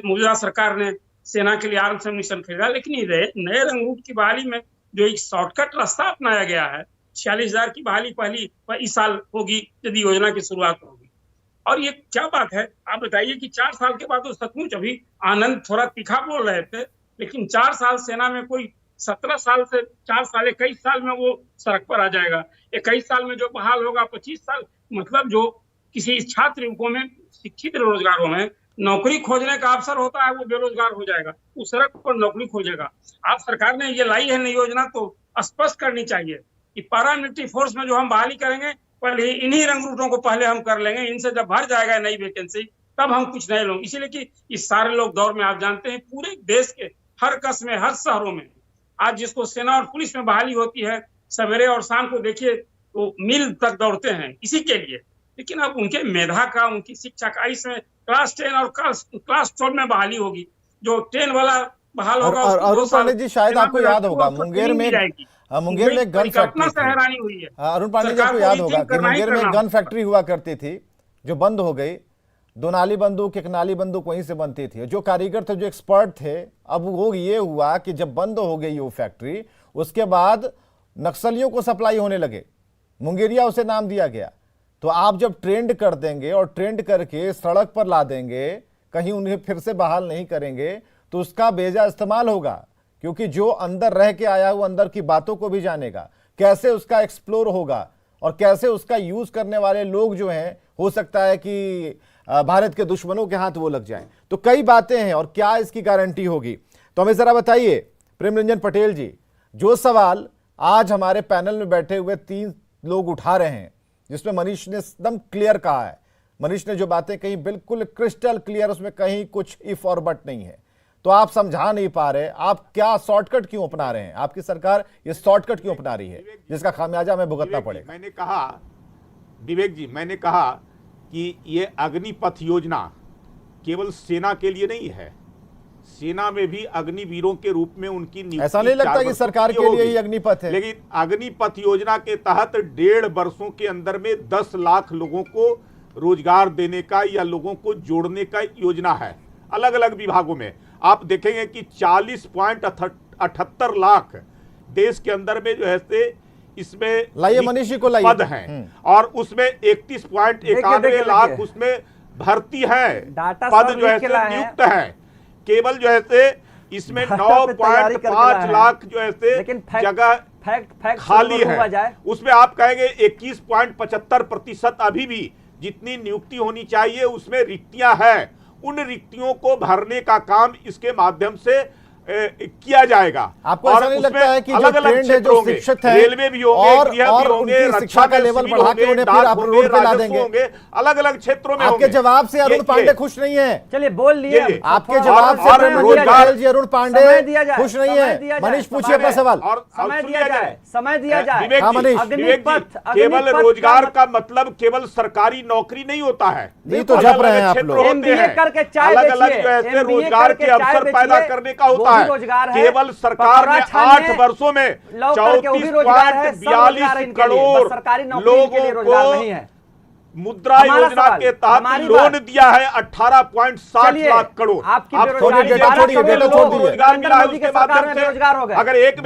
मौजूदा सरकार ने सेना के लिए आर्म्स एम्यूनिशन खरीदा। लेकिन नए रंगरूट की बहाली में जो एक शॉर्टकट रास्ता अपनाया गया है, 46,000 की बहाली इस साल होगी यदि योजना की शुरुआत होगी। और ये क्या बात है, आप बताइए कि 4 साल के बाद तो सचमुच, अभी आनंद थोड़ा तीखा बोल रहे थे, लेकिन 4 साल सेना में कोई 17 साल से 4 साल 21 साल में वो सड़क पर आ जाएगा। 21 साल में जो बहाल होगा 25 साल, मतलब जो किसी छात्र युवकों में, शिक्षित रोजगारों में नौकरी खोजने का अवसर होता है, वो बेरोजगार हो जाएगा, उस सड़क पर नौकरी खोजेगा। आप सरकार ने ये लाई है नई योजना, तो स्पष्ट करनी चाहिए कि पैरामिलिट्री फोर्स में जो हम बहाली करेंगे, पहले इन्हीं रंगरूटों को पहले हम कर लेंगे, इनसे जब भर जाएगा नई वैकेंसी तब हम कुछ नए लोग। इसीलिए कि इस सारे लोग दौर में आप जानते हैं पूरे देश के हर कस्बे, हर शहरों में आज जिसको सेना और पुलिस में बहाली होती है, सवेरे और शाम को देखिए तो मील तक दौड़ते हैं इसी के लिए। लेकिन अब उनके मेधा का, उनकी शिक्षा का, इसमें क्लास 10 और क्लास 12 में बहाली होगी। जो 10 वाला बहाल होगा, और अरुण पांडे जी, शायद आपको याद होगा मुंगेर में गन फैक्ट्री, हैरानी हुई है। अरुण पांडे जी आपको याद होगा कि मुंगेर में गन फैक्ट्री हुआ करती थी, जो बंद हो गई, 2 नाली बंदूक 1 नाली बंदूक वहीं से बनती थी। जो कारीगर थे, जो एक्सपर्ट थे, अब वो ये हुआ कि जब बंद हो गई वो फैक्ट्री, उसके बाद नक्सलियों को सप्लाई होने लगे, मुंगेरिया उसे नाम दिया गया। तो आप जब ट्रेंड कर देंगे और ट्रेंड करके सड़क पर ला देंगे, कहीं उन्हें फिर से बहाल नहीं करेंगे, तो उसका बेजा इस्तेमाल होगा, क्योंकि जो अंदर रह के आया वो अंदर की बातों को भी जानेगा, कैसे उसका एक्सप्लोर होगा और कैसे उसका यूज करने वाले लोग जो हैं, हो सकता है कि भारत के दुश्मनों के हाथ वो लग जाएं। तो कई बातें हैं और क्या इसकी गारंटी होगी। तो हमें जरा बताइए प्रेम रंजन पटेल जी, जो सवाल आज हमारे पैनल में बैठे हुए 3 लोग उठा रहे हैं, जिसमें मनीष ने एकदम क्लियर कहा है, मनीष ने जो बातें कही बिल्कुल क्रिस्टल क्लियर, उसमें कहीं कुछ इफ और बट नहीं है। तो आप समझा नहीं पा रहे, आप क्या शॉर्टकट क्यों अपना रहे हैं, आपकी सरकार ये शॉर्टकट क्यों अपना रही है, जिसका खामियाजा हमें भुगतना पड़ेगा। मैंने कहा, विवेक जी, मैंने कहा कि ये अग्निपथ योजना केवल सेना के लिए नहीं है, सेना में भी अग्निवीरों के रूप में उनकी नियुक्ति ऐसा नहीं लगता कि सरकार के लिए ही अग्निपथ है। लेकिन अग्निपथ योजना के तहत 1.5 वर्षों के अंदर में 10 लाख लोगों को रोजगार देने का या लोगों को जोड़ने का योजना है। अलग अलग विभागों में आप देखेंगे कि 40.78 लाख देश के अंदर में जो है से इसमें लाइए मनीष जी को लाइए पद हैं, और उसमें 31.91 लाख उसमें भर्ती है, पद जो है से नियुक्त है। केवल जो है से इसमें 9.5 लाख जो है से जगह खाली है। उसमें आप कहेंगे 21.75% अभी भी जितनी नियुक्ति होनी चाहिए उसमें रिक्तियां हैं। उन रिक्तियों को भरने का काम इसके माध्यम से किया जाएगा। आपको ऐसा नहीं लगता है कि जो ट्रेंड है, जो शिक्षित है, रेलवे भी होंगे, और उनकी शिक्षा का लेवल बढ़ा के उन्हें फिर आप रोड पे ला देंगे, अलग अलग क्षेत्रों में। आपके जवाब से अरुण पांडे खुश नहीं है। चलिए बोल लिए आपके जवाब से अरुण पांडे खुश नहीं है। मनीष पूछिए अपना सवाल। समय दिया जाए, समय दिया जाए। केवल रोजगार का मतलब केवल सरकारी नौकरी नहीं होता है, नहीं तो जप रहे हैं आप लोग। MBA करके चाय अलग अलग जो है रोजगार के अवसर पैदा करने का होता है। केवल सरकार ने 8 वर्षों में 34.42 करोड़ लोगों को मुद्रा योजना के तहत लोन दिया है, 18.7 लाख करोड़। आप रोजगार मिला है उसके माध्यम से। अगर एक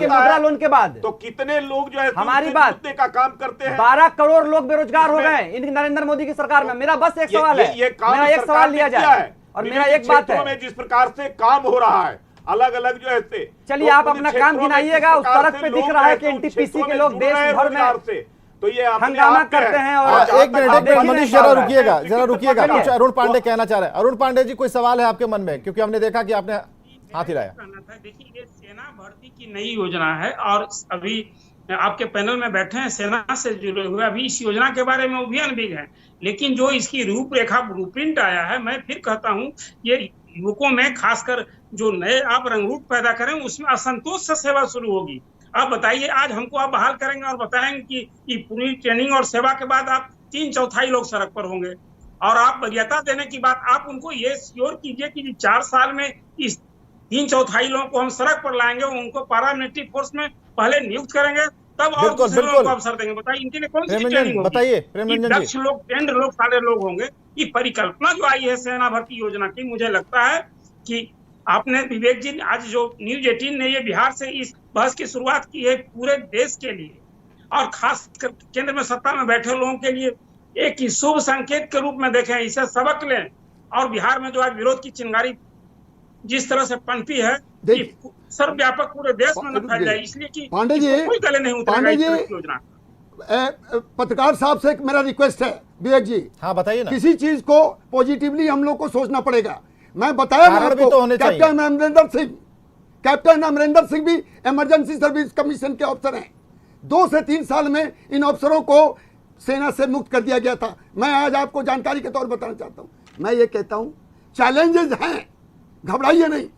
मुद्रा लोन के बाद तो कितने लोग जो है हमारी बात का काम करते हैं। 12 करोड़ लोग बेरोजगार हो गए इन नरेंद्र मोदी की सरकार में। मेरा बस एक सवाल है, मेरा एक सवाल लिया जाए और मेरा एक बात है, जिस प्रकार से काम हो रहा है अलग अलग जो है। चलिए आप अपना काम गिनाइएगा। उस सड़क पे दिख रहा है कि एनटीपीसी के लोग देश भर में तो ये हंगामा करते हैं। और एक मिनट मनीष जरा रुकिएगा, कुछ अरुण पांडे कहना चाह रहे हैं। अरुण पांडे जी, कोई सवाल है आपके मन में, क्योंकि हमने देखा कि आपने हाथ हिलाया। देखिए, ये सेना भर्ती की नई योजना है और अभी आपके पैनल में बैठे हैं सेना से जुड़े हुए, अभी इस योजना के बारे में वो भी अनभिज्ञ है। लेकिन जो इसकी रूपरेखा ब्लूप्रिंट आया है, मैं फिर कहता हूँ ये युवकों में खासकर जो नए आप रंगरूट पैदा करें उसमें असंतोष से सेवा शुरू होगी। आप बताइए, आज हमको आप बहाल करेंगे और बताएंगे कि पूरी ट्रेनिंग और सेवा के बाद आप 3/4 लोग सड़क पर होंगे, और आप वरीयता देने की बात, आप उनको ये श्योर कीजिए कि 4 साल में इस 3/4 लोगों को हम सड़क पर लाएंगे, उनको पैरामिलिट्री फोर्स में पहले नियुक्त करेंगे, तब और दूसरे लोगों को अवसर देंगे। बताइए इनके लिए कौन सी ट्रेनिंग होगी? बताइए 10 लोग, 10 लोग, सारे लोग होंगे। ये परिकल्पना जो आई है सेना भर्ती योजना की, मुझे लगता है कि आपने विवेक जी आज जो न्यूज 18 ने ये बिहार से इस बहस की शुरुआत की है पूरे देश के लिए और खास कर केंद्र में सत्ता में बैठे लोगों के लिए एक शुभ संकेत के रूप में देखें, इसे सबक लें। और बिहार में जो आज विरोध की चिंगारी जिस तरह से पनपी है कि सर्वव्यापक पूरे देश में न फैल जाए, इसलिए कि पांडे जी, कोई गले नहीं उतरेगा इस योजना। पत्रकार साहब से एक मेरा रिक्वेस्ट है विवेक जी। हाँ बताइए ना। किसी चीज को पॉजिटिवली हम लोग को सोचना पड़ेगा। मैं बताया कैप्टन अमरिंदर सिंह भी इमरजेंसी सर्विस कमीशन के अफसर हैं। 2 से 3 साल में इन अफसरों को सेना से मुक्त कर दिया गया था। मैं आज आपको जानकारी के तौर पर बताना चाहता हूं। मैं ये कहता हूं चैलेंजेस हैं, घबराइए नहीं।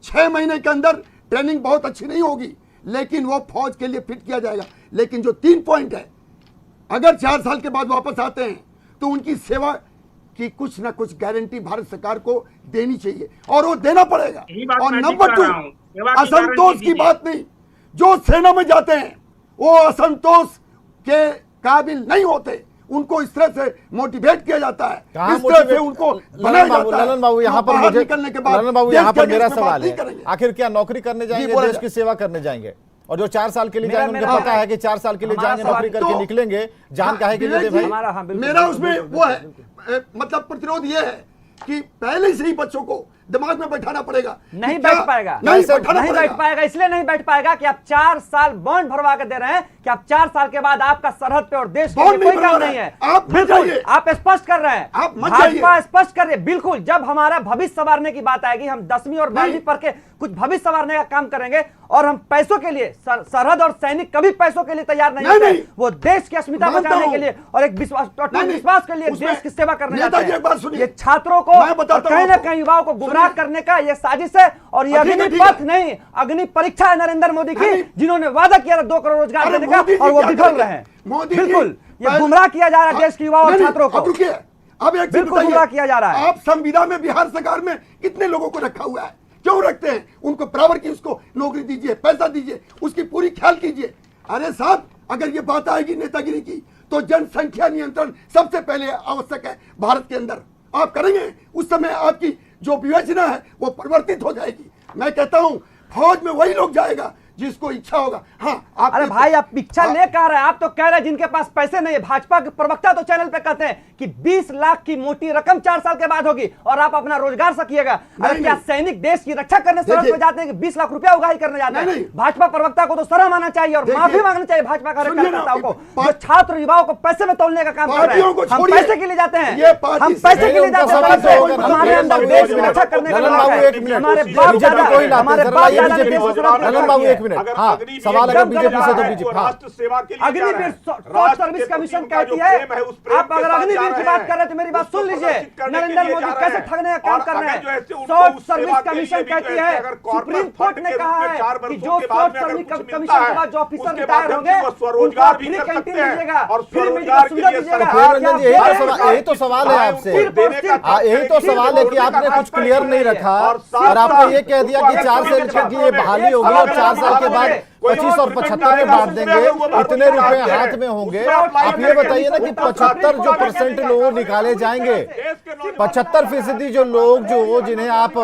6 महीने के अंदर ट्रेनिंग बहुत अच्छी नहीं होगी, लेकिन वो फौज के लिए फिट किया जाएगा। लेकिन जो 3 पॉइंट है, अगर 4 साल के बाद वापस आते हैं तो उनकी सेवा की कुछ ना कुछ गारंटी भारत सरकार को देनी चाहिए और वो देना पड़ेगा। और नंबर 2, असंतोष की बात नहीं। जो सेना में जाते हैं वो असंतोष के काबिल नहीं होते, उनको इस तरह से मोटिवेट किया जाता है, कहाँ इस तरह से मोटिवेट? उनको बनाया जाता है। ललन बाबू, यहाँ पर बाहर मुझे निकलने के बाद ललन बाबू, देश यहाँ के पर मेरा अगेंस्ट में बात सवाल नहीं है, करेंगे। आखिर क्या नौकरी करने जाएंगे, बोला देश जाए। की सेवा करने जाएंगे? और जो 4 साल के लिए जाएंगे, उनको मेरा- पता है कि 4 साल के लिए हमारा जाएंगे, नौकरी सवाल- करके तो- निकलेंगे, जान काहे के लिए दे भाई? हमारा, हाँ, बिल्कुल, मेरा उसमें बिल्कुल, वो है मतलब प्रतिरोध ये है कि पहले से ही बच्चों को दिमाग में बैठाना पड़ेगा। नहीं कि क्या- बैठ पाएगा, नहीं बैठाना नहीं पड़ेगा। बैठ पाएगा। इसलिए नहीं बैठ पाएगा कि आप 4 साल बॉन्ड भरवा के दे रहे हैं कि आप 4 साल के बाद आपका सरहद पे और देश के बॉन्ड लिए कोई नहीं काम भरवा नहीं रहे है। हैं। आप मत बिल्कुल, जाइए। आप स्पष्ट कर रहे हैं, आप मत भाजपा जाइए। स्पष्ट कर रही है। बिल्कुल, जब हमारा भविष्य संवारने की बात आएगी, हम 10वीं और 12वीं पढ़ के कुछ भविष्य संवारने का काम करेंगे और हम पैसों के लिए, सरहद और सैनिक कभी पैसों के लिए तैयार नहीं होते। वो देश की अस्मिता मानता बचाने हूं। के लिए और एक विश्वास के लिए उसमें देश की सेवा करने जाते नेताजी एक बात हैं। सुनिए। ये छात्रों को मैं बताता और कहीं हूं ना आपको। कहीं युवाओं को गुमराह सुनिए। करने का ये साजिश है और ये ठीक है, अग्नि ठीक है। पथ नहीं, अग्नि परीक्षा है नरेंद्र मोदी की, नहीं। जिन्होंने वादा किया था 2 करोड़ रोजगार अरे देने का मोदी जी और वो क्या विफल करेंगे? रहे हैं। मोदी जी बिल्कुल, ये पहले- गुमराह किया जा रहा है देश के युवाओं और नहीं, छात्रों को। अब रुकिए, अब एक चीज बिल्कुल बताइए, गुमराह किया जा रहा है। आप संविदा में बिहार सरकार में कितने लोगों को रखा हुआ है? क्यों रखते हैं? उनको बराबर की उसको नौकरी दीजिए, पैसा दीजिए, उसकी पूरी ख्याल कीजिए। अरे साहब, अगर ये बात आएगी नेतागिरी की तो जनसंख्या नियंत्रण सबसे पहले आवश्यक है भारत के अंदर। आप करेंगे, उस समय आपकी जो विवेचना है वो परिवर्तित हो जाएगी। मैं कहता हूं फौज में वही लोग जाएगा जिसको इच्छा होगा। हाँ, आप अरे भाई, आप इच्छा ले कह रहे हैं, आप तो कह रहे हैं जिनके पास पैसे नहीं है। भाजपा के प्रवक्ता तो चैनल पे कहते हैं कि 20 लाख की मोटी रकम 4 साल के बाद होगी और आप अपना रोजगार सकिएगा। अरे क्या सैनिक देश की रक्षा करने सरहद पे जाते हैं कि 20 लाख रुपया उगाही करने जाते हैं? भाजपा प्रवक्ता को तो शर्म आना चाहिए और माफी मांगनी चाहिए भाजपा कार्यकर्ताओं को, जो छात्र युवाओं को पैसे में तोलने का काम कर रहे हैं। हम पैसे के लिए जाते हैं, हम पैसे के लिए जाते हैं। हमारे अंदर देश की रक्षा करने का ललन बाबू, एक मिनट, हमारे बाप बीजेपी को ही लाते हैं, हमारे जरा बाप ये दादा ने बीजेपी देश को- को सुरक्षा ललन बाबू, की है। एक मिनट, हाँ, सवाल अगर बीजेपी से तो बीजेपी, हाँ। राष्ट्र सेवा के लिए अग्निवीर शॉर्ट सर्विस कमीशन कहती है, आप अगर अग्निवीर की बात कर रहे हैं तो मेरी बात सुन लीजिए। नरेंद्र मोदी कैसे ठगने का काम कर रहे हैं? शॉर्ट सर्विस कमीशन कहती है, सुप्रीम कोर्ट ने कहा है कि जो शॉर्ट सर्विस कमीशन के बाद जो ऑफिसर रिटायर होंगे उनको फ्री कैंटीन दीजिएगा, फ्री मेडिकल सुविधा दीजिएगा। यही तो सवाल है आपसे, यही तो सवाल है कि आपने कुछ क्लियर नहीं रखा और आपने ये कह दिया कि 4 साल की ये बहाली होगी और 4 साल के बाद 25 और 75 में बांट देंगे, इतने रुपए हाथ में होंगे। आप ये बताइए ना कि 75% लोग निकाले जाएंगे, 75% जो लोग जो जिन्हें आप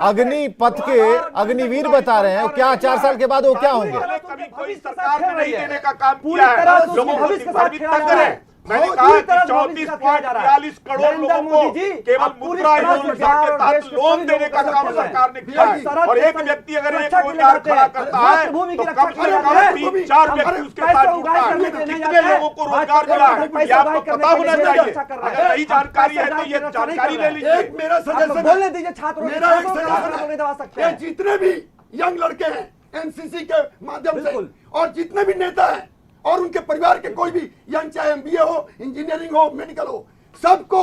अग्निपथ के अग्निवीर बता रहे हैं, क्या 4 साल के बाद वो क्या होंगे? कभी कोई सरकार ने नहीं देने का काम पूरी किया तरह है, से लोगों को भविष्य के साथ दिग्भ्रमित खेला न जा रहा है। करें। मैंने पूरी कहा कि तरह भविष्य के साथ खेला जा रहा है। 34.42 करोड़ नरेंद्र लोगों को मोदी जी, केवल आप पूरी मुद्रा तरह से योजना बिहार के और तहत देश के लोन सभी देने का लोगों काम को सरकार ने किया है। सरहद और के एक व्यक्ति अगर एक सुरक्षा के लिए रोजगार जाते खड़ा हैं, करता है मातृभूमि की तो रक्षा कम के से लिए कम जाते हैं, 3-4 हम व्यक्ति उसके पैसे साथ उगाही जुड़ता करने है। के लिए नहीं कितने जाते हैं, लोगों को भाजपा रोजगार मिला है पैसे ये आपको उगाही करने पता के होना लिए चाहिए। रक्षा कर रहा है। अगर नहीं जानकारी है तो ये पैसे उगाही जानकारी कर ले रहा है। लीजिए। एक मेरा सजेशन बोलने दीजिए छात्रों को, मेरा एक छात्रों को सजेशन नहीं दबा सकते है हैं। कि जितने भी यंग लड़के हैं एनसीसी के माध्यम से बिल्कुल। और जितने भी नेता हैं और उनके परिवार के कोई भी यंग, चाहे एमबीए हो, इंजीनियरिंग हो, मेडिकल हो, सबको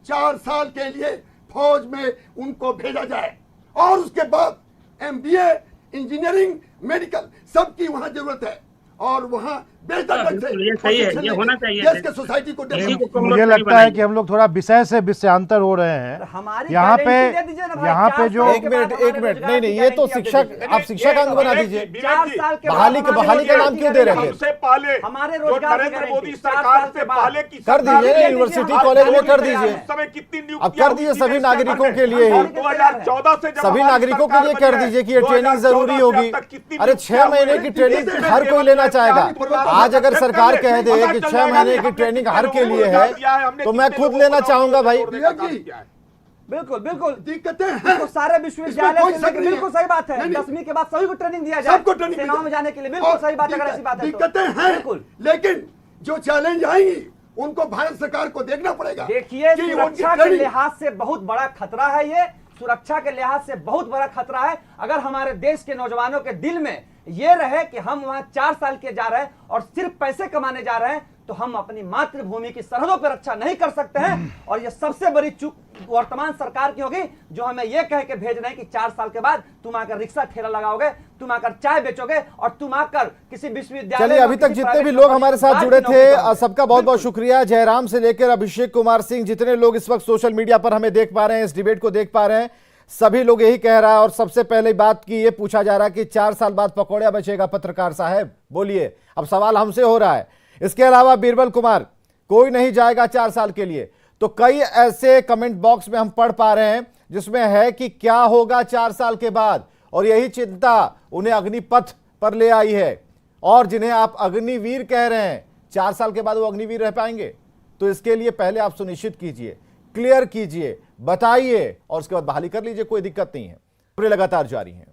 4 साल के लिए फौज में उनको भेजा जाए और उसके बाद एमबीए, इंजीनियरिंग, मेडिकल सबकी वहां जरूरत है और वहां बेहतर ढंग से बिल्कुल, ये सही है, ये होना चाहिए। देश के सोसाइटी को इसी को डेवलप। मुझे लगता है कि हम लोग थोड़ा विषय से विषयांतर हो रहे हैं। हमारी यहाँ पे गारंटी दे दीजिए ना भाई, यहाँ 4 पे जो साल एक के बाद मिनट, हमारे एक मिनट, रोजगार नहीं की नहीं, ये तो गारंटी आप शिक्षक, दे दीजिए। आप शिक्षा का अंग बना दीजिए। 4 साल के बाद बहाली का नाम क्यों दे रहे हैं? हमसे पहले हमारे जो रोजगार की नरेंद्र गारंटी, मोदी 4 सरकार साल से के बाद पहले की कर सरकार दीजिए, ने यूनिवर्सिटी आप कॉलेज में बोलिए कर तैयार दीजिए। है। उस समय कितनी अब नियुक्तियां कर दीजिए हुई थी सभी देश नागरिकों में? के लिए ही। 2014 से जब सभी हमारी नागरिकों के सरकार लिए बनी कर है, दीजिए कि ये ट्रेनिंग 2014 जरूरी से होगी। अब तक कितनी अरे 6 महीने की ट्रेनिंग हर कोई लेना चाहेगा। आज अगर सरकार कह दे कि 6 महीने की ट्रेनिंग हर के लिए है तो मैं खुद लेना चाहूंगा भाई। बिल्कुल बिल्कुल दिक्कतें हैं तो सारे विश्वविद्यालय कोई से शक लेके नहीं है। बिल्कुल सही बात है। नहीं, नहीं। 10वीं के बाद सभी को ट्रेनिंग दिया जाए, सबको ट्रेनिंग सेनाओं में जाने के लिए बिल्कुल सही बात है। अगर ऐसी बात है तो दिक्कतें हैं बिल्कुल। लेकिन जो चैलेंज आएंगी उनको भारत सरकार को देखना पड़ेगा। देखिए, कि सुरक्षा उनकी के ट्रेनिंग- लिहाज से बहुत बड़ा खतरा है ये, सुरक्षा के लिहाज से बहुत बड़ा खतरा है। अगर हमारे देश के नौजवानों के दिल में ये रहे कि हम वहां 4 साल के जा रहे हैं और सिर्फ पैसे कमाने जा रहे हैं तो हम अपनी मातृभूमि की सरहदों पर रक्षा नहीं कर सकते हैं। और ये सबसे बड़ी चूक वर्तमान सरकार की होगी जो हमें यह कह के भेज रहे हैं कि 4 साल के बाद तुम आकर रिक्शा ठेला लगाओगे, तुम आकर चाय बेचोगे और तुम आकर किसी विश्वविद्यालय। चलिए, अभी तक जितने भी लोग हमारे साथ जुड़े थे सबका बहुत बहुत शुक्रिया। जयराम से लेकर अभिषेक कुमार सिंह, जितने लोग इस वक्त सोशल मीडिया पर हमें देख पा रहे हैं, इस डिबेट को देख पा रहे हैं, सभी लोग यही कह रहा है। और सबसे पहले बात की ये पूछा जा रहा है कि 4 साल बाद पकौड़ा बचेगा पत्रकार साहब, बोलिए। अब सवाल हमसे हो रहा है। इसके अलावा बीरबल कुमार, कोई नहीं जाएगा 4 साल के लिए। तो कई ऐसे कमेंट बॉक्स में हम पढ़ पा रहे हैं जिसमें है कि क्या होगा 4 साल के बाद, और यही चिंता उन्हें अग्निपथ पर ले आई है। और जिन्हें आप अग्निवीर कह रहे हैं, 4 साल के बाद वो अग्निवीर रह पाएंगे? तो इसके लिए पहले आप सुनिश्चित कीजिए, क्लियर कीजिए, बताइए और उसके बाद बहाली कर लीजिए, कोई दिक्कत नहीं है। खबरें लगातार जारी हैं।